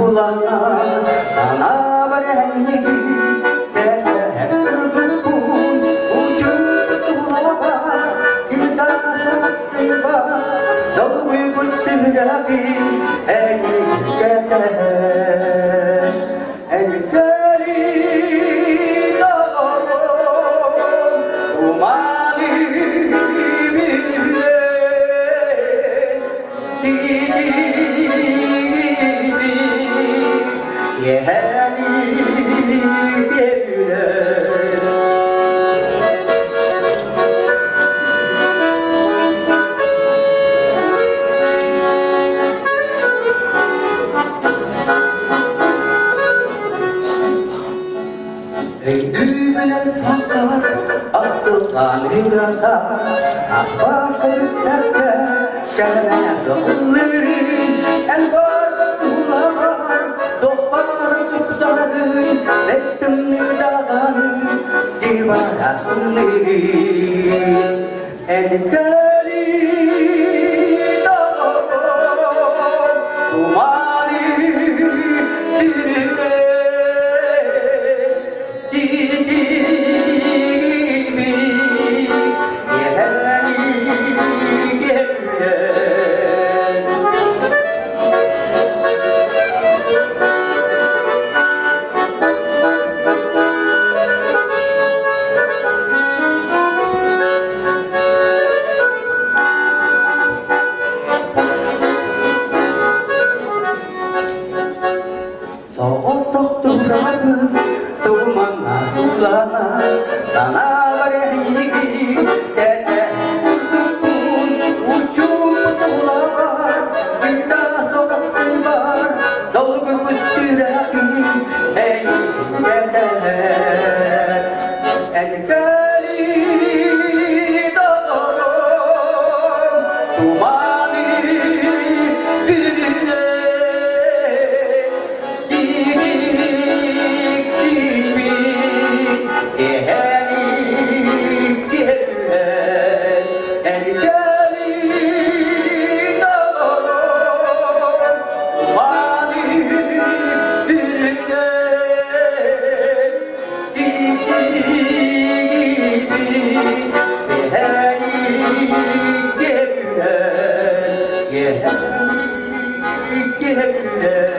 kulağına sana verenliği hep sırdukun ucun kutulağa kimden sattıyba dalgı kutsirabi eni kete eni keri dağın umani bile Yehani gebüle Ey düğmelen sakar akıldan hırata Asbak kalplerde gelmez oğulların En barba duvar Dokbar tuksarın Bektim nidağının Civarasını En kali dağın Kumani birinde Doktorakın Tumana sulana Sana verenliği Tete Tukun Ucum kutulağa Gülda sokaklı var Dolgu kutsirabi Ey tete En kali dağın Tumani birine Yeah.